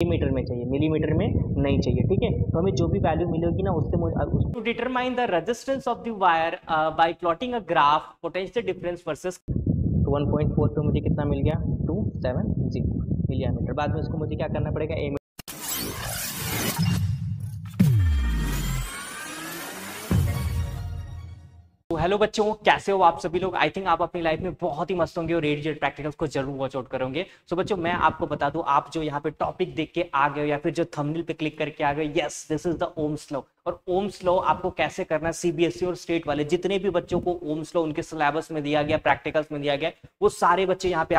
Metre में चाहिए, millimetre में नहीं चाहिए। ठीक है, तो हमें जो भी वैल्यू मिलेगी ना उससे to determine the resistance of the wire by plotting a graph potential difference versus. तो 1.4 पे मुझे कितना मिल गया 270 मिली एमीटर। बाद में इसको मुझे क्या करना पड़ेगा तो हेलो बच्चों, कैसे हो आप सभी लोग। आई थिंक आप अपनी लाइफ में बहुत ही मस्त होंगे और रेडिएट प्रैक्टिकल्स को जरूर वॉच आउट करोगे। सो बच्चों, मैं आपको बता दूं, आप जो यहाँ पे टॉपिक देख के आ गए हो या फिर जो थंबनेल पे क्लिक करके आ गए, yes this is the Ohm's law. और ओम्स लॉ आपको कैसे करना है, सीबीएसई और स्टेट वाले जितने भी बच्चों को ओम्स लॉ उनके सिलेबस में दिया गया, प्रैक्टिकल्स में दिया गया, वो सारे बच्चे यहाँ पे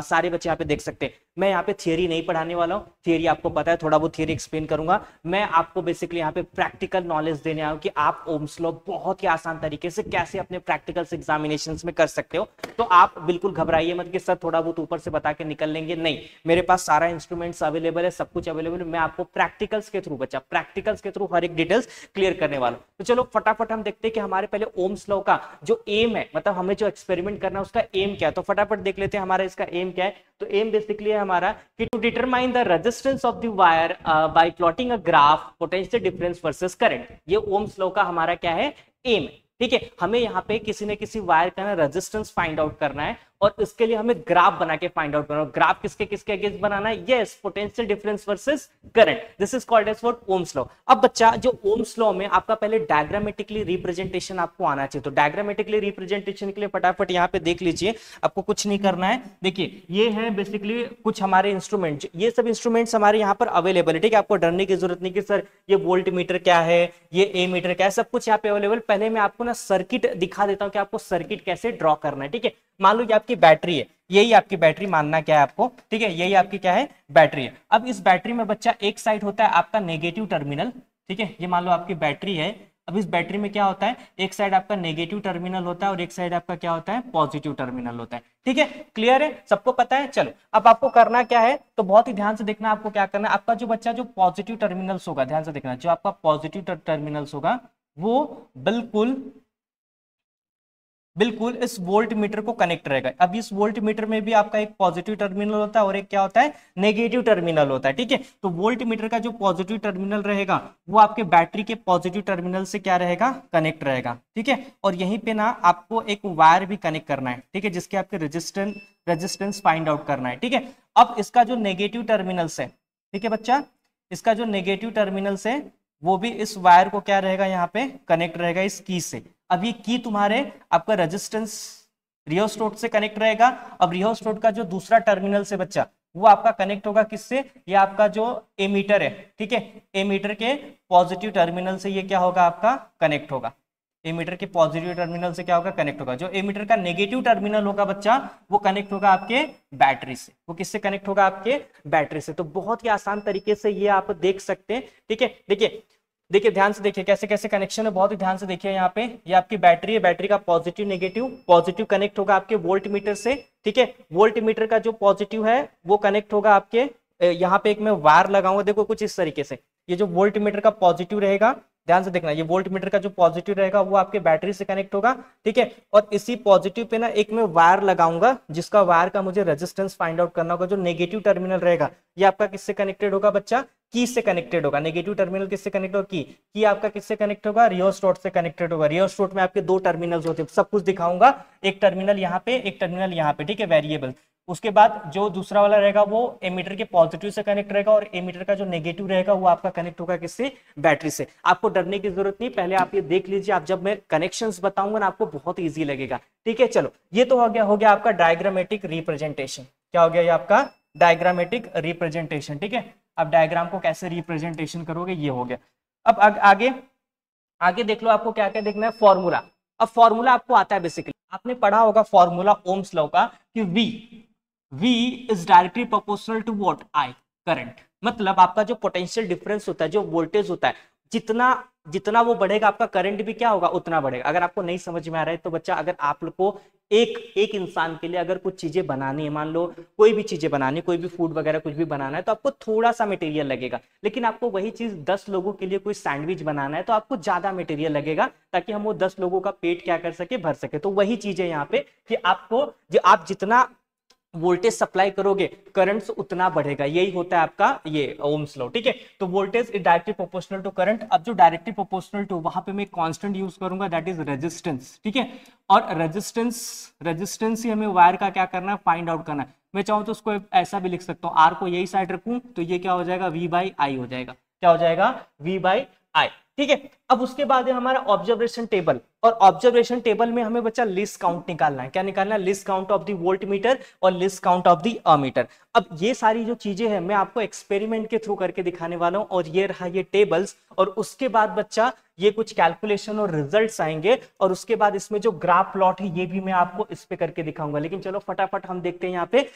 सारे बच्चे यहाँ पे देख सकते हैं। मैं यहाँ पे थियरी नहीं पढ़ाने वाला हूँ, थियरी आपको पता है, थोड़ा बहुत थियरी एक्सप्लेन करूंगा। मैं आपको बेसिकली यहाँ पे प्रैक्टिकल नॉलेज देने आया हूँ कि आप ओम्स लॉ बहुत ही आसान तरीके से कैसे अपने प्रैक्टिकल्स एग्जामिनेशंस में कर सकते हो। तो आप बिल्कुल घबराइए मत कि सर थोड़ा बहुत ऊपर से बता के निकल लेंगे, नहीं, मेरे पास सारा इंस्ट्रूमेंट्स अवेलेबल है, सब कुछ अवेलेबल है। मैं आपको प्रैक्टिकल्स के थ्रू प्रैक्टिकल्स के थ्रू हर एक डिटेल्स क्लियर करने वाला हूं। तो चलो फटाफट हम देखते हैं कि हमारे पहले ओम्स लॉ का जो एम है, मतलब हमें जो एक्सपेरिमेंट करना है उसका एम क्या है। तो फटाफट देख लेते हैं हमारा इसका एम क्या है। तो एम बेसिकली है हमारा कि to determine the resistance of the wire by plotting a graph potential difference versus current. ये ओम्स लॉ का हमारा क्या है, एम है। ठीक है, हमें यहाँ पे किसी न किसी वायर का ना रेजिस्टेंस फाइंड आउट करना है और इसके लिए हमें ग्राफ बना के फाइंड आउट करना है। ग्राफ किसके किसके अगेंस्ट बनाना है, yes potential difference versus current. This is called as what, Ohm's law. अब बच्चा, जो ओम्स लॉ में आपका पहले डायग्रामेटिकली रिप्रेजेंटेशन आपको आना चाहिए। तो डायग्रामेटिकली रिप्रेजेंटेशन के लिए फटाफट यहाँ पे देख लीजिए, आपको कुछ नहीं करना है। देखिए, ये है बेसिकली कुछ हमारे इंस्ट्रूमेंट, ये सब इंस्ट्रूमेंट्स हमारे यहाँ पर अवेलेबल है। ठीक है, आपको डरने की जरूरत नहीं कि सर ये वोल्ट मीटर क्या है, ये ए मीटर क्या है, सब कुछ यहाँ पे अवेलेबल। पहले मैं आपको ना सर्किट दिखा देता हूँ कि आपको सर्किट कैसे ड्रॉ करना है। ठीक है, मान लो ये आपकी बैटरी है, यही आपकी बैटरी मानना क्या है आपको, ठीक है, यही आपकी क्या है, बैटरी है। अब इस बैटरी में बच्चा एक साइड होता है आपका नेगेटिव टर्मिनल, ठीक है, ये मान लो आपकी बैटरी है। अब इस बैटरी में क्या होता है, एक साइड आपका नेगेटिव टर्मिनल होता है और एक साइड आपका क्या होता है, पॉजिटिव टर्मिनल होता है। ठीक है, क्लियर है, सबको पता है। चलो, अब आपको करना क्या है, तो बहुत ही ध्यान से देखना आपको क्या करना है। आपका जो बच्चा जो पॉजिटिव टर्मिनल्स होगा, ध्यान से देखना, जो आपका पॉजिटिव टर्मिनल्स होगा वो बिल्कुल बिल्कुल इस वोल्ट मीटर को कनेक्ट रहेगा। अब इस वोल्ट मीटर में भी आपका एक पॉजिटिव टर्मिनल होता है और एक क्या होता है, नेगेटिव टर्मिनल होता है। ठीक है, तो वोल्ट मीटर का जो पॉजिटिव टर्मिनल रहेगा वो आपके बैटरी के पॉजिटिव टर्मिनल से क्या रहेगा, कनेक्ट रहेगा। ठीक है, और यहीं पे ना आपको एक वायर भी कनेक्ट करना है, ठीक है, जिसके आपके रेजिस्टेंस फाइंड आउट करना है। ठीक है, अब इसका जो नेगेटिव टर्मिनल्स है, ठीक है बच्चा, इसका जो नेगेटिव टर्मिनल्स है वो भी इस वायर को क्या रहेगा, यहाँ पे कनेक्ट रहेगा इस की से। अब ये की तुम्हारे आपका रेजिस्टेंस रियोस्टोट से कनेक्ट रहेगा। अब रियोस्टोट का जो दूसरा टर्मिनल से बच्चा वो आपका कनेक्ट होगा किससे, ये आपका जो एमीटर है, ठीक है, एमीटर के पॉजिटिव टर्मिनल से ये क्या होगा, आपका कनेक्ट होगा। एमीटर के पॉजिटिव टर्मिनल से क्या होगा, कनेक्ट होगा। जो एमीटर का नेगेटिव टर्मिनल होगा बच्चा वो कनेक्ट होगा आपके बैटरी से, वो किससे कनेक्ट होगा, आपके बैटरी से। तो बहुत ही आसान तरीके से ये आप देख सकते हैं। ठीक है, देखिए देखिए ध्यान से देखिए कैसे कैसे कनेक्शन है, बहुत ही ध्यान से देखिए। यहाँ पे ये आपकी बैटरी है, बैटरी का पॉजिटिव नेगेटिव, पॉजिटिव कनेक्ट होगा आपके वोल्ट मीटर से। ठीक है, वोल्ट मीटर का जो पॉजिटिव है वो कनेक्ट होगा आपके, यहाँ पे एक मैं वायर लगाऊंगा, देखो कुछ इस तरीके से। ये जो वोल्ट मीटर का पॉजिटिव रहेगा, ध्यान से देखना, ये वोल्ट मीटर का जो पॉजिटिव रहेगा वो आपके बैटरी से कनेक्ट होगा। ठीक है, और इसी पॉजिटिव पे ना एक मैं वायर लगाऊंगा, जिसका वायर का मुझे रेजिस्टेंस फाइंड आउट करना होगा। जो नेगेटिव टर्मिनल रहेगा ये आपका किससे कनेक्टेड होगा बच्चा, की से कनेक्टेड होगा। नेगेटिव टर्मिनल किससे कनेक्ट होगा, की आपका किससे कनेक्ट होगा, रियोस्टोट से कनेक्टेड होगा। रियोस्टोट में आपके दो टर्मिनल्स होते हैं, सब कुछ दिखाऊंगा, एक टर्मिनल यहाँ पे, एक टर्मिनल यहाँ पे, ठीक है, वेरिएबल। उसके बाद जो दूसरा वाला रहेगा वो एमीटर के पॉजिटिव से कनेक्ट रहेगा और एमीटर का जो नेगेटिव रहेगा वो आपका कनेक्ट होगा किससे, बैटरी से। आपको डरने की जरूरत नहीं, पहले आप ये देख लीजिए, आप जब मैं कनेक्शंस बताऊंगा ना आपको बहुत इजी लगेगा। ठीक है, चलो ये तो हो गया आपका डायग्रामेटिक रिप्रेजेंटेशन। क्या हो गया, ये आपका डायग्रामेटिक रिप्रेजेंटेशन। ठीक है, अब डायग्राम को कैसे रिप्रेजेंटेशन करोगे ये हो गया। अब आगे आगे देख लो, आपको क्या क्या देखना है, फॉर्मूला। अब फॉर्मूला आपको आता है, बेसिकली आपने पढ़ा होगा फॉर्मूला ओम्स लॉ का कि V is directly proportional to what, I current. मतलब आपका जो पोटेंशियल डिफरेंस होता है, जो वोल्टेज होता है, जितना जितना वो बढ़ेगा आपका करंट भी क्या होगा, उतना बढ़ेगा। अगर आपको नहीं समझ में आ रहा है तो बच्चा, अगर आप लोग को एक इंसान के लिए अगर कुछ चीजें बनानी है, मान लो कोई भी चीजें बनानी, कोई भी फूड वगैरह कुछ भी बनाना है, तो आपको थोड़ा सा मटेरियल लगेगा। लेकिन आपको वही चीज 10 लोगों के लिए कोई सैंडविच बनाना है तो आपको ज्यादा मटेरियल लगेगा, ताकि हम वो 10 लोगों का पेट क्या कर सके, भर सके। तो वही चीज है यहाँ पे कि आपको, जो आप जितना वोल्टेज सप्लाई करोगे करंट उतना बढ़ेगा, यही होता है आपका ये ओम्स लॉ, ठीक है। तो voltage is directly proportional to current. अब जो डायरेक्टली प्रोपोर्शनल टू, वहां पे मैं कांस्टेंट यूज करूंगा, दैट इज रेजिस्टेंस, ठीक है। और रेजिस्टेंस ही हमें वायर का क्या करना है, फाइंड आउट करना है। मैं चाहूँ तो उसको ऐसा भी लिख सकता हूँ, आर को यही साइड रखूं तो ये क्या हो जाएगा, वी बाई आई हो जाएगा। क्या हो जाएगा, वी बाई आई, ठीक है। अब उसके बाद है हमारा ऑब्जर्वेशन टेबल, और ऑब्जर्वेशन टेबल में हमें बच्चा लिस्ट काउंट निकालना है। क्या निकालना है, least count of the voltmeter और least count of the ammeter. अब ये सारी जो चीजें हैं मैं आपको एक्सपेरिमेंट के थ्रू करके दिखाने वाला हूं, और ये रहा ये टेबल्स, और उसके बाद बच्चा ये कुछ कैलकुलेशन और रिजल्ट्स आएंगे, और उसके बाद इसमें जो ग्राफ प्लॉट है ये भी मैं आपको इस पे करके दिखाऊंगा। लेकिन चलो फटाफट हम देखते हैं यहाँ पे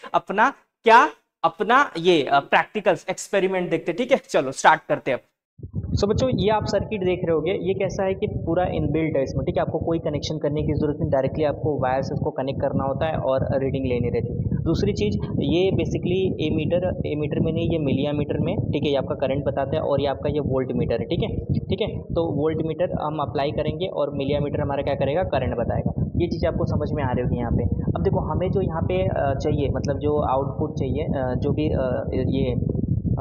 अपना ये प्रैक्टिकल्स एक्सपेरिमेंट देखते हैं, ठीक है। चलो स्टार्ट करते हैं। सो बच्चों ये आप सर्किट देख रहे होगे, ये कैसा है कि पूरा इनबिल्ट है इसमें, ठीक है। आपको कोई कनेक्शन करने की जरूरत नहीं, डायरेक्टली आपको वायर से उसको कनेक्ट करना होता है और रीडिंग लेनी रहती है। दूसरी चीज़, ये बेसिकली ए मीटर में नहीं, ये मिलिया मीटर में, ठीक है। ये आपका करंट बताता है, और ये आपका ये वोल्ट मीटर है, ठीक है। तो वोल्ट मीटर हम अप्लाई करेंगे और मिलिया मीटर हमारा क्या करेगा, करंट बताएगा। ये चीज़ आपको समझ में आ रही होगी यहाँ पे। अब देखो हमें जो यहाँ पे चाहिए, मतलब जो आउटपुट चाहिए,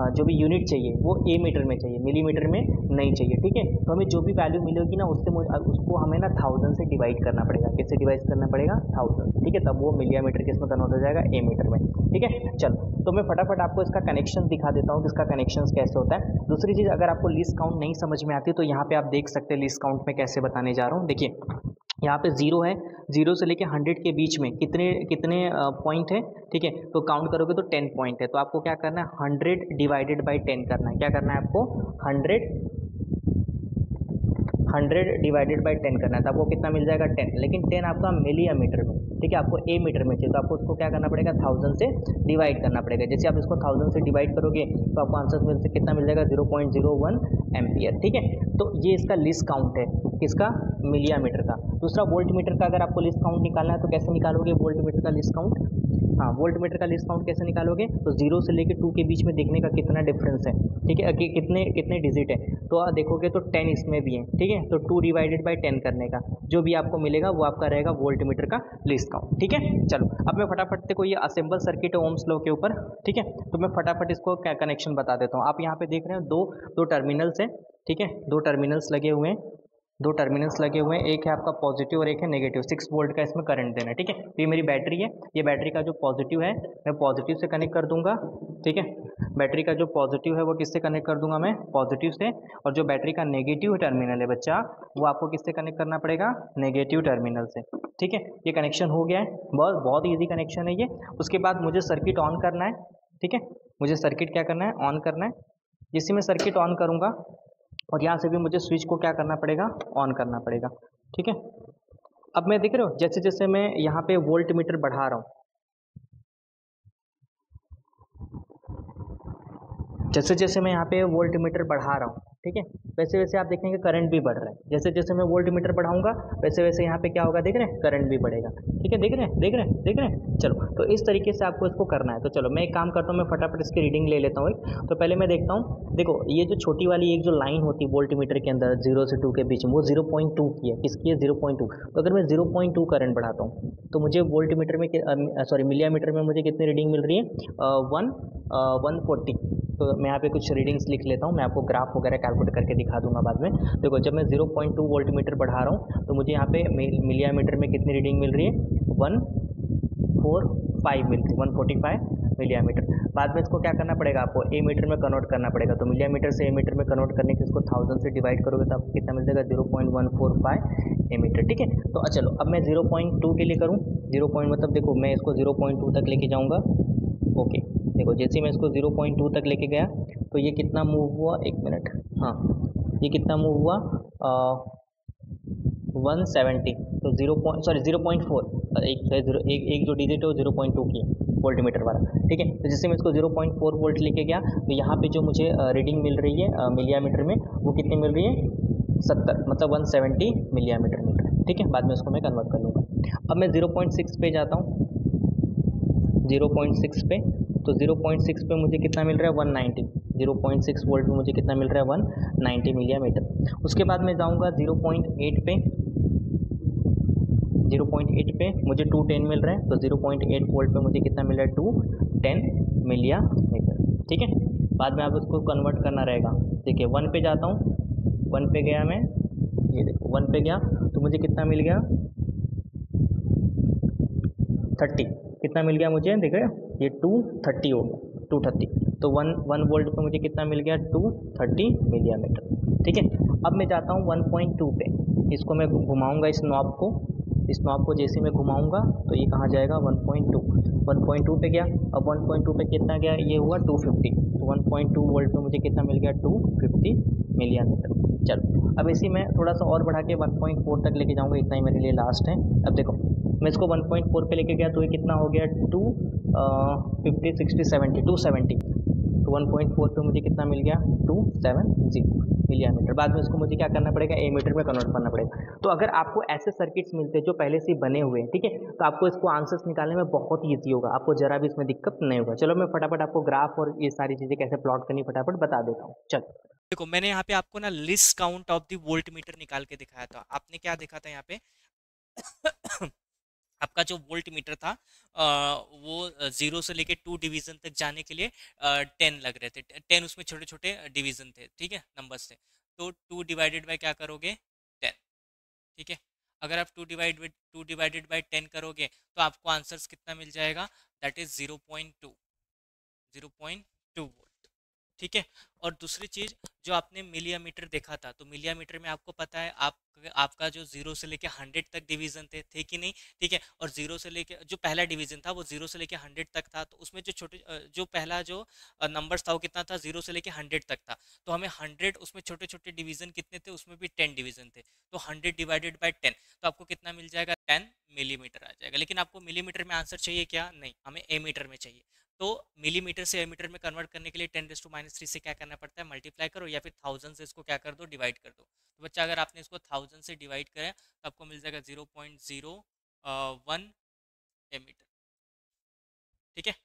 जो भी यूनिट चाहिए वो ए मीटर में चाहिए, मिलीमीटर में नहीं चाहिए, ठीक है। तो हमें जो भी वैल्यू मिलेगी ना उसको हमें ना 1000 से डिवाइड करना पड़ेगा। किससे डिवाइड करना पड़ेगा, 1000, ठीक है। तब वो मिलिया मीटर किसमें कन्वर्ट हो जाएगा, ए मीटर में, ठीक है। चलो तो मैं फटाफट आपको इसका कनेक्शन दिखा देता हूँ कि इसका कनेक्शन कैसे होता है। दूसरी चीज़, अगर आपको लिस्ट काउंट नहीं समझ में आती तो यहाँ पे आप देख सकते हैं लिस्ट काउंट में कैसे बताने जा रहा हूँ। देखिए यहाँ पे 0 है, 0 से लेके 100 के बीच में कितने कितने पॉइंट है, ठीक है। तो काउंट करोगे तो 10 पॉइंट है। तो आपको क्या करना है, 100 डिवाइडेड बाई 10 करना है। क्या करना है आपको, 100 डिवाइडेड बाई 10 करना है। तो आपको कितना मिल जाएगा, 10। लेकिन 10 आपका मिलिया मीटर में, ठीक है। आपको ए मीटर में चाहिए, तो आपको उसको क्या करना पड़ेगा, 1000 से डिवाइड करना पड़ेगा। जैसे आप इसको 1000 से डिवाइड करोगे तो आपको आंसर में से कितना मिल जाएगा, 0.01 एम्पियर, ठीक है। तो ये इसका लिस्ट काउंट है, किसका, मिलिया मीटर का। दूसरा वोल्ट मीटर का अगर आपको लिस्ट काउंट निकालना है तो कैसे निकालोगे वोल्ट मीटर का लिस्ट काउंट, हाँ वोल्ट मीटर का लिस्ट काउंट कैसे निकालोगे, तो 0 से लेके 2 के बीच में देखने का कितना डिफरेंस है, ठीक है, कि कितने डिजिट है। तो आप देखोगे तो 10 इसमें भी है, ठीक है। तो 2 डिवाइडेड बाई 10 करने का जो भी आपको मिलेगा वो आपका रहेगा वोल्ट मीटर का लिस्ट काउंट, ठीक है। चलो अब मैं फटाफट देखो ये असेंबल सर्किट है ओम्स लॉ के ऊपर, ठीक है। तो मैं फटाफट इसको क्या कनेक्शन बता देता हूँ। आप यहाँ पे देख रहे हैं दो टर्मिनल्स हैं, ठीक है। 2 टर्मिनल्स लगे हुए हैं, 2 टर्मिनल्स लगे हुए हैं, एक है आपका पॉजिटिव और एक है नेगेटिव। 6 वोल्ट का इसमें करंट देना है, ठीक है। तो ये मेरी बैटरी है, ये बैटरी का जो पॉजिटिव है मैं पॉजिटिव से कनेक्ट कर दूंगा, ठीक है। बैटरी का जो पॉजिटिव है वो किससे कनेक्ट कर दूंगा, मैं पॉजिटिव से। और जो बैटरी का नेगेटिव टर्मिनल है बच्चा, वो आपको किससे कनेक्ट करना पड़ेगा, नेगेटिव टर्मिनल से, ठीक है। ये कनेक्शन हो गया है, बहुत ईजी कनेक्शन है ये। उसके बाद मुझे सर्किट ऑन करना है, ठीक है। मुझे सर्किट क्या करना है, ऑन करना है। जैसे मैं सर्किट ऑन करूँगा और यहाँ से भी मुझे स्विच को क्या करना पड़ेगा, ऑन करना पड़ेगा, ठीक है। अब मैं देख रहे हो जैसे जैसे मैं यहाँ पे वोल्ट मीटर बढ़ा रहा हूँ, जैसे जैसे मैं यहाँ पे वोल्ट मीटर बढ़ा रहा हूँ, ठीक है, वैसे वैसे आप देखेंगे करंट भी बढ़ रहा है। जैसे जैसे मैं वोल्ट मीटर बढ़ाऊंगा वैसे वैसे यहाँ पे क्या होगा, देख रहे हैं, करंट भी बढ़ेगा, ठीक है। देख रहे हैं। चलो तो इस तरीके से आपको इसको करना है। तो चलो मैं एक काम करता हूँ, मैं फटाफट इसकी रीडिंग ले लेता हूँ। तो पहले मैं देखता हूँ, देखो ये जो छोटी वाली एक जो लाइन होती है वोल्ट मीटर के अंदर 0 से 2 के बीच में, वो 0.2 की है। किसकी है, 0.2। तो अगर मैं 0.2 करंट बढ़ाता हूँ तो मुझे वोल्ट मीटर में मिलिया मीटर में मुझे कितनी रीडिंग मिल रही है, 140। तो मैं यहाँ पे कुछ रीडिंग्स लिख लेता हूँ, मैं आपको ग्राफ वगैरह कैलकुलेट करके दिखा दूंगा बाद में। देखो जब मैं 0.2 वोल्ट मीटर बढ़ा रहा हूँ तो मुझे यहाँ पे मिलिया मीटर में कितनी रीडिंग मिल रही है, 145 मिल रही है, 145 मिलिया मीटर। बाद में इसको क्या करना पड़ेगा, आपको ए मीटर में कन्वर्ट करना पड़ेगा। तो मिलिया मीटर से ए मीटर में कन्वर्ट करने के इसको 1000 से डिवाइड करोगे तो आपको कितना मिल जाएगा, 0.145 ए मीटर, ठीक है। तो चलो अब मैं 0.2 के लिए करूँ, 0. मतलब देखो मैं इसको 0.2 तक लेके जाऊँगा, ओके। देखो जैसे मैं इसको 0.2 तक लेके गया तो ये कितना मूव हुआ, 1 मिनट, हाँ ये कितना मूव हुआ, 170। तो 0.4, एक जो डिजिट है वो 0.2 की वोल्ट मीटर वाला, ठीक है। तो जैसे मैं इसको 0.4 वोल्ट लेके गया तो यहाँ पे जो मुझे रीडिंग मिल रही है मिलिया मीटर में, वो कितनी मिल रही है, 70, मतलब 170 मिलिया मीटर मिल रहा है, ठीक है। बाद में उसको मैं कन्वर्ट कर लूँगा। अब मैं 0.6 पे जाता हूँ, 0.6 पे, तो 0.6 पे मुझे कितना मिल रहा है, 190। 0.6 वोल्ट में मुझे कितना मिल रहा है, 190 मिलिया मीटर। उसके बाद मैं जाऊँगा 0.8 पे, 0.8 पे मुझे 210 मिल रहा है, तो 0.8 वोल्ट पे मुझे कितना मिल रहा है, 210 मिलिया मीटर। ठीक है, बाद में आप उसको कन्वर्ट करना रहेगा। देखिए 1 पे जाता हूँ, 1 पे गया मैं, ये देखो 1 पे गया तो मुझे कितना मिल गया, 30। कितना मिल गया मुझे, देख रहे हो ये 230 हो गया, 230। तो 1 वोल्ट पे मुझे कितना मिल गया, 230 मिलिया मीटर। ठीक है, अब मैं जाता हूँ 1.2 पे, इसको मैं घुमाऊंगा इस नॉब को, इस नॉब को जैसे मैं घुमाऊंगा तो ये कहाँ जाएगा, 1.2। 1.2 पे गया, अब 1.2 पे कितना गया, ये हुआ 250। तो 1.2 वोल्ट पे मुझे कितना मिल गया, 250 मिलिया मीटर। चलो अब इसी में थोड़ा सा और बढ़ा के 1.4 तक लेके जाऊंगा, इतना ही मेरे लिए लास्ट है। अब देखो मैं इसको 1.4 पे लेके गया तो ये कितना हो गया, 50 60 70 270। तो 1.4 पे मुझे कितना मिल गया, 270 मिलिया मीटर। बाद में इसको मुझे क्या करना पड़ेगा, ए मीटर में कन्वर्ट करना पड़ेगा। तो अगर आपको ऐसे सर्किट्स मिलते हैं जो पहले से बने हुए हैं, ठीक है, तो आपको इसको आंसर्स निकालने में बहुत ईजी होगा, आपको जरा भी इसमें दिक्कत नहीं होगा। चलो मैं फटाफट आपको ग्राफ और ये सारी चीज़ें कैसे प्लॉट करनी फटाफट बता देता हूँ। चलो देखो, मैंने यहाँ पे आपको ना list count of the volt meter निकाल के दिखाया था। आपने क्या देखा था यहाँ पे आपका जो वोल्ट मीटर था वो 0 से लेके 2 डिवीजन तक जाने के लिए 10 लग रहे थे। 10 उसमें छोटे छोटे डिवीजन थे, ठीक है, नंबर्स थे। तो 2 डिवाइडेड बाय क्या करोगे, 10। ठीक है, अगर आप 2 डिवाइडेड बाय 10 करोगे तो आपको आंसर्स कितना मिल जाएगा, दैट इज 0.2 वोल्ट। ठीक है, और दूसरी चीज, जो आपने मिलियमीटर देखा था, तो मिलियमीटर में आपको पता है आपका जो 0 से लेके 100 तक डिवीजन थे कि नहीं। ठीक है, और 0 से लेके जो पहला डिवीजन था वो 0 से लेके 100 तक था, तो उसमें जो जो पहला जो नंबर्स था वो कितना था, 0 से लेके 100 तक था। तो हमें 100, उसमें छोटे छोटे डिवीजन कितने थे, उसमें भी 10 डिवीजन थे। तो 100 डिवाइडेड बाय 10, तो आपको कितना मिल जाएगा, 10 मिलीमीटर आ जाएगा। लेकिन आपको मिलीमीटर में आंसर चाहिए क्या, नहीं, हमें ए मीटर में चाहिए। तो मिलीमीटर से मीटर में कन्वर्ट करने के लिए 10⁻³ से क्या करना पड़ता है, मल्टीप्लाई करो, या फिर 1000 से इसको क्या कर दो, डिवाइड कर दो। तो बच्चा अगर आपने इसको 1000 से डिवाइड करें तो आपको मिल जाएगा 0.01 मीटर। ठीक है,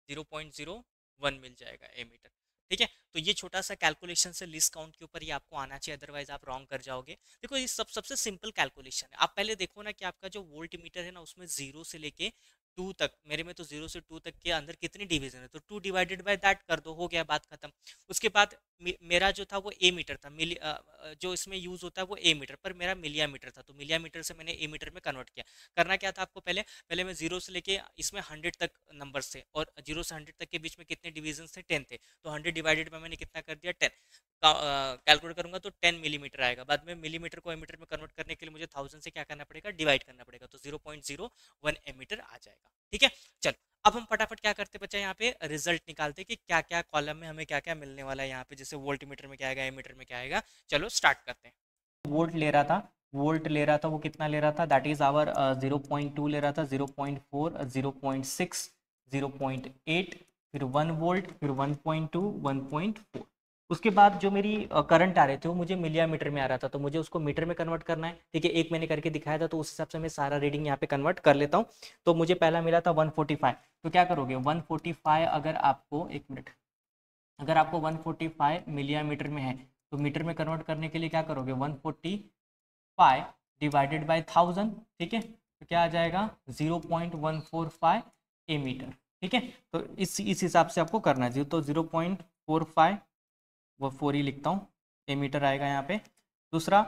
0.01 मिल जाएगा ए मीटर। ठीक है, तो ये छोटा सा कैलकुलेशन से लिस्ट काउंट के ऊपर ही आपको आना चाहिए, अदरवाइज आप रॉन्ग कर जाओगे। देखो ये सबसे सिंपल कैलकुलेशन है। आप पहले देखो ना कि आपका जो वोल्ट मीटर है ना, उसमें 0 से लेके 2 तक, मेरे में तो 0 से 2 तक के अंदर कितनी डिवीजन है, तो 2 डिवाइडेड बाय दैट कर दो, हो गया, बात खत्म। उसके बाद मेरा जो था वो ए मीटर था, जो इसमें यूज होता है वो ए मीटर, पर मेरा मिलिया मीटर था, तो मिलिया मीटर से मैंने ए मीटर में कन्वर्ट किया। करना क्या था आपको, पहले पहले मैं 0 से लेके इसमें 100 तक नंबर्स थे, और 0 से 100 तक के बीच में कितने डिवीजन थे, 10 थे। तो 100 डिवाइडेड में मैंने कितना कर दिया, 10। कैलकुलेट करूंगा तो 10 मिलीमीटर आएगा। बाद में मिलीमीटर को एमीटर में कन्वर्ट करने के लिए मुझे 1000 से क्या करना पड़ेगा, डिवाइड करना पड़ेगा, तो 0.01 एमीटर आ जाएगा। ठीक है, चलो अब हम फटाफट क्या करते बच्चा, यहाँ पे रिजल्ट निकालते कि क्या क्या कॉलम में हमें क्या क्या मिलने वाला है। यहाँ पे जैसे वोल्ट मीटर में क्या आएगा, एमीटर में क्या आएगा, चलो स्टार्ट करते हैं। वोल्ट ले रहा था, वोल्ट ले रहा था, वो कितना ले रहा था, दैट इज आवर 0.2 ले रहा था, 0.4, 0.6, 0.8, फिर 1 वोल्ट, फिर 1.2, 1.4। उसके बाद जो मेरी करंट आ रहे थे वो मुझे मिलिया मीटर में आ रहा था, तो मुझे उसको मीटर में कन्वर्ट करना है। ठीक है, एक मैंने करके दिखाया था, तो उस हिसाब से मैं सारा रीडिंग यहाँ पे कन्वर्ट कर लेता हूँ। तो मुझे पहला मिला था 145, तो क्या करोगे, 145 अगर आपको, एक मिनट, अगर आपको 145 मिलिया मीटर में है तो मीटर में कन्वर्ट करने के लिए क्या करोगे, 145 डिवाइडेड बाय 1000। ठीक है, तो क्या आ जाएगा, 0.145 ए मीटर। ठीक है, तो इस हिसाब से आपको करना है। तो 0.45, वो 4 ही लिखता हूँ, ए मीटर आएगा यहाँ पे। दूसरा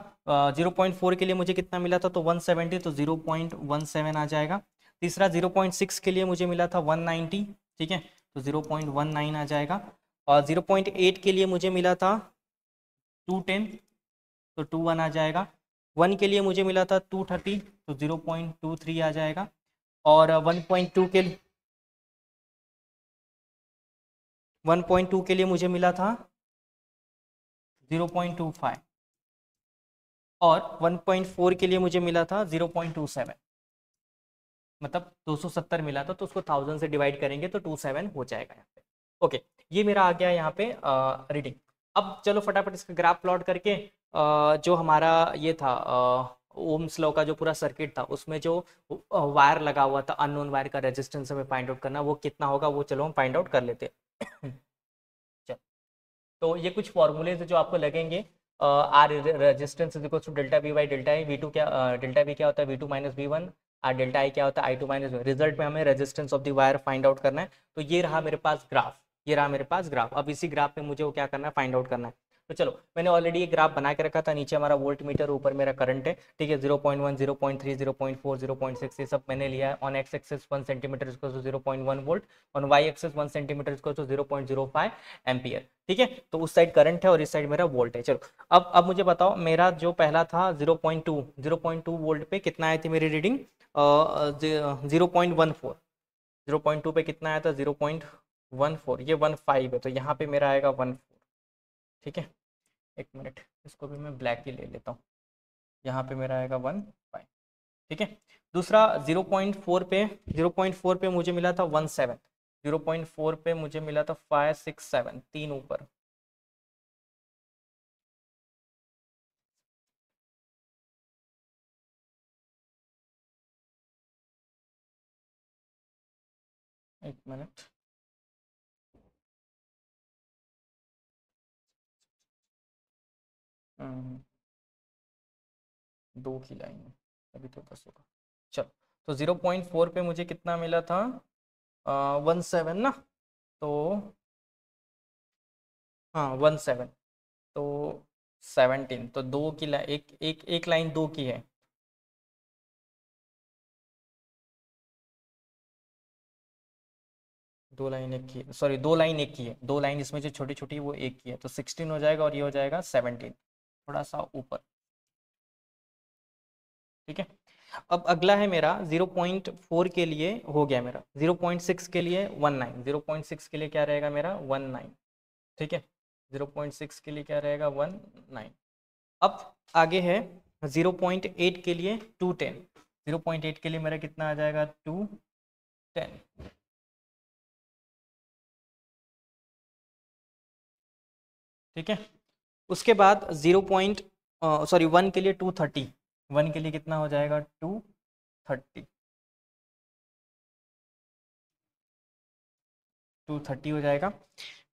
0.4 के लिए मुझे कितना मिला था, तो 170, तो 0.17 आ जाएगा। तीसरा 0.6 के लिए मुझे मिला था 190, ठीक है, तो 0.19 आ जाएगा। और 0.8 के लिए मुझे मिला था 210, तो 21 आ जाएगा। 1 के लिए मुझे मिला था 230, तो 0.23 आ जाएगा। और 1.2 के लिए 1.2 के लिए मुझे मिला था 0.25, और 1.4 के लिए मुझे मिला था 0.27, मतलब 270 मिला था, तो उसको 1000 से डिवाइड करेंगे तो 27 हो जाएगा यहाँ पे। ओके, ये मेरा आ गया यहाँ पे रीडिंग। अब चलो फटाफट इसका ग्राफ प्लॉट करके जो हमारा ये था ओम्स लॉ का जो पूरा सर्किट था, उसमें जो वायर लगा हुआ था, अननोन वायर का रेजिस्टेंस हमें फाइंड आउट करना, वो कितना होगा, वो चलो हम फाइंड आउट कर लेते हैं। चलो, तो ये कुछ फॉर्मूले जो आपको लगेंगे, R resistance is equal to delta V by delta I, V two क्या डेल्टा वी क्या होता है, V two minus V one, और डेल्टा आई क्या होता है, I two minus V. Result में हमें resistance of the wire find out करना है। तो ये रहा मेरे पास ग्राफ, ये रहा मेरे पास ग्राफ। अब इसी ग्राफ पे मुझे वो क्या करना है, फाइंड आउट करना है। तो चलो, मैंने ऑलरेडी एक ग्राफ बना के रखा था, नीचे हमारा वोल्ट मीटर, ऊपर मेरा करंट है, ठीक है। 0.1, 0.3, 0.4, 0.6 ये सब मैंने लिया है। ऑन एक्स एक्सिस 1 सेंटीमीटर इसको 0.1 volt, on Y axis 1 centimetre इसको 0.05 एम्पियर, ठीक है। तो उस साइड करंट है और इस साइड मेरा वोल्ट है। चलो, अब मुझे बताओ, मेरा जो पहला था 0.2 वोल्ट पे कितना आई थी मेरी रीडिंग, 0.14, 0.2 पे कितना आया था, 0.14, ये 15 है, तो यहाँ पे मेरा आएगा 14, ठीक है। एक मिनट, इसको भी मैं ब्लैक ही ले लेता हूँ, यहाँ पे मेरा आएगा 15, ठीक है। दूसरा 0.4 पे, 0.4 पे मुझे मिला था 17, 0.4 पे मुझे मिला था 5, 6, 7, तीन ऊपर, एक मिनट, दो की लाइन है, अभी तो 10 होगा। चलो, तो 0.4 पे मुझे कितना मिला था, 17 ना, तो हाँ 17, तो 17, तो दो की लाइन, एक लाइन दो की है, दो लाइन एक की, सॉरी दो लाइन एक की है, दो लाइन इसमें जो छोटी छोटी है वो एक की है, तो 16 हो जाएगा और ये हो जाएगा 17, थोड़ा सा ऊपर, ठीक है। अब अगला है मेरा 0.4 के लिए, हो गया मेरा 0.6 के लिए 19, 0.6 के लिए क्या रहेगा मेरा 19, ठीक है। 0.6 के लिए क्या रहेगा 19। अब आगे है 0.8 के लिए 210, 0.8 के लिए मेरा कितना आ जाएगा 210, ठीक है। उसके बाद 1 के लिए 230, 1 के लिए कितना हो जाएगा 230, 230 हो जाएगा।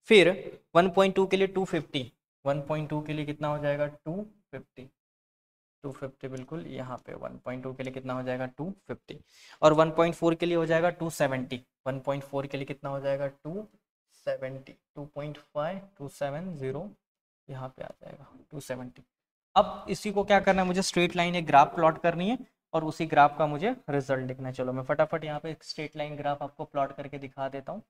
फिर 1.2 के लिए 250, 1.2 के लिए कितना हो जाएगा 250, 250 बिल्कुल यहाँ पे 1.2 के लिए कितना हो जाएगा 250, और 1.4 के लिए हो जाएगा 270, 1.4 के लिए कितना हो जाएगा 270, 2.5 270 यहाँ पे आ जाएगा 270। अब इसी को क्या करना है, मुझे स्ट्रेट लाइन एक ग्राफ प्लॉट करनी है और उसी ग्राफ का मुझे रिजल्ट लिखना है। चलो मैं फटाफट यहाँ पे एक स्ट्रेट लाइन ग्राफ आपको प्लॉट करके दिखा देता हूँ।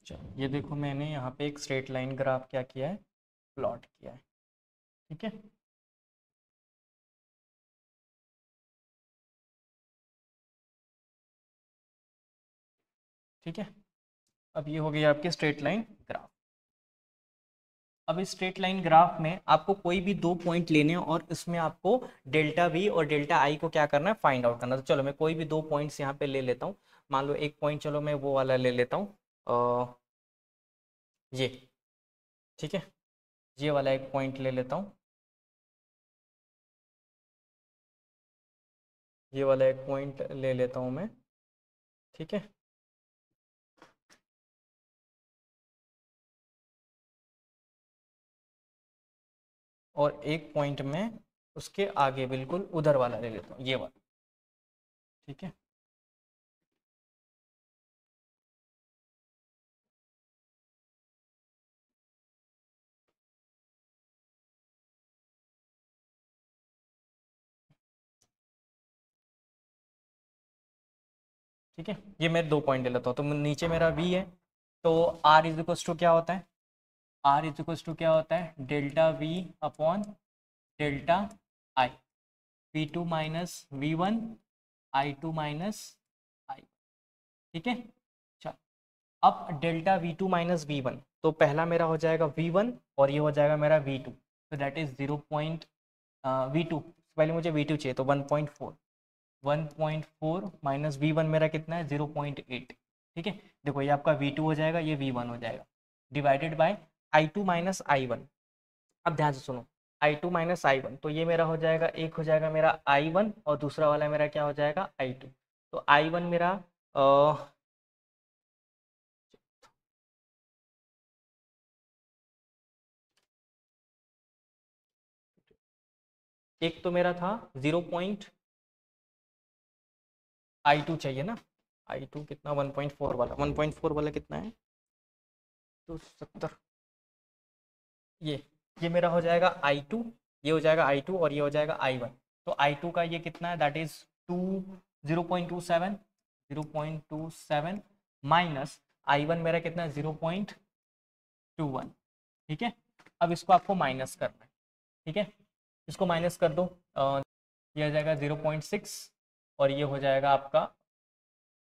चलो ये देखो, मैंने यहाँ पे एक स्ट्रेट लाइन ग्राफ क्या किया है, प्लॉट किया है, ठीक है। ठीक है, अब ये हो गई आपकी स्ट्रेट लाइन ग्राफ। अब इस स्ट्रेट लाइन ग्राफ में आपको कोई भी दो पॉइंट लेने हैं और इसमें आपको डेल्टा वी और डेल्टा आई को क्या करना है, फाइंड आउट करना। तो चलो मैं कोई भी दो पॉइंट्स यहाँ पे ले लेता हूँ। मान लो एक पॉइंट, चलो मैं वो वाला ले लेता हूँ, ये, ठीक है, ये वाला एक पॉइंट ले लेता हूँ, ये वाला एक पॉइंट ले लेता हूँ मैं, ठीक है। और एक पॉइंट में उसके आगे बिल्कुल उधर वाला ले लेता हूँ, ये वाला, ठीक है। ठीक है, ये मैं दो पॉइंट ले लेता हूँ, तो नीचे मेरा वी है, तो आर इज इक्वल टू क्या होता है, आर इज इक्वल टू क्या होता है, delta V upon delta I, V two minus V one, I two minus I, ठीक है। चल, अब delta V two minus V one, तो पहला मेरा हो जाएगा वी वन और ये हो जाएगा मेरा वी टू, तो दैट इज 0.5 V2, पहले मुझे V2 चाहिए, तो 1.4 माइनस V1 मेरा कितना है 0.8। ठीक है, देखो ये आपका V2 हो जाएगा, ये V1 हो जाएगा, divided by I2 minus I1। अब ध्यान से सुनो, I2 माइनस I1, तो ये मेरा हो जाएगा, एक हो जाएगा मेरा I1 और दूसरा वाला मेरा क्या हो जाएगा I2। तो I1 मेरा एक तो मेरा था 0 पॉइंट I2 चाहिए ना, I2 कितना 1.4 वाला, 1.4 वाला कितना है तो 70, ये मेरा हो जाएगा I2, ये हो जाएगा I2 और ये हो जाएगा I1। तो I2 का ये कितना है, दैट इज 0.27 माइनस I1 मेरा कितना है 0.21। ठीक है, अब इसको आपको माइनस करना है। ठीक है, इसको माइनस कर दो, ये हो जाएगा 0.6 और ये हो जाएगा आपका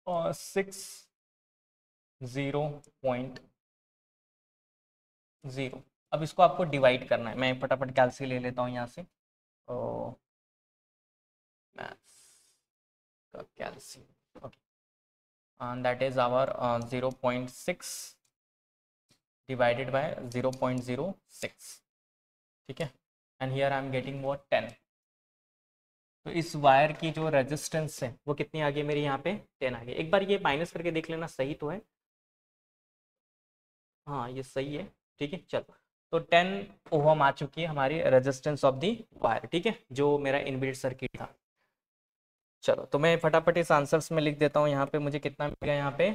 6.0। अब इसको आपको डिवाइड करना है, मैं फटाफट कैलसी ले लेता हूँ यहाँ से, मैथ्स का कैलसी, okay, that is our 0.6 divided by 0.06। ठीक है, and here I am getting what 10। तो इस वायर की जो रेजिस्टेंस है वो कितनी आ गई मेरी यहाँ पे 10 आ गई। एक बार ये माइनस करके देख लेना, सही तो है, हाँ ये सही है। ठीक है, चलो, तो 10 ओहम आ चुकी है हमारी रेजिस्टेंस ऑफ दी वायर। ठीक है, जो मेरा इनबिल्ट सर्किट था। चलो, तो मैं फटाफट इस आंसर्स में लिख देता हूँ। यहाँ पे मुझे कितना मिल गया, यहाँ पे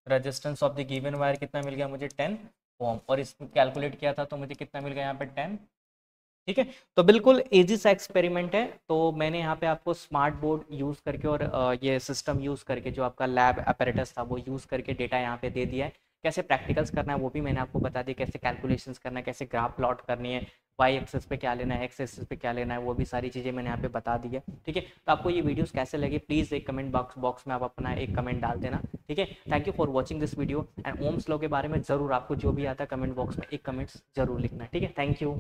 resistance of the given wire कितना मिल गया मुझे 10 ओम, और इसमें कैलकुलेट किया था तो मुझे कितना मिल गया यहाँ पे 10। ठीक है, तो बिल्कुल इजी सा एक्सपेरिमेंट है। तो मैंने यहाँ पे आपको स्मार्ट बोर्ड यूज़ करके और ये सिस्टम यूज़ करके जो आपका लैब अपैरेटस था वो यूज़ करके डेटा यहाँ पे दे दिया है। कैसे प्रैक्टिकल्स करना है वो भी मैंने आपको बता दिया, कैसे कैलकुलेशंस करना है, कैसे ग्राफ प्लॉट करनी है, वाई एक्सेस पे क्या लेना है, एक्स एक्सेस पे क्या लेना है, वो भी सारी चीज़ें मैंने यहाँ पे बता दी है। ठीक है, तो आपको ये वीडियोस कैसे लगे प्लीज़ एक कमेंट बॉक्स में आप अपना एक कमेंट डाल देना। ठीक है, thank you for watching this video, and Ohm's law के बारे में ज़रूर आपको जो भी आता है कमेंट बॉक्स में एक कमेंट्स जरूर लिखना है। ठीक है, थैंक यू।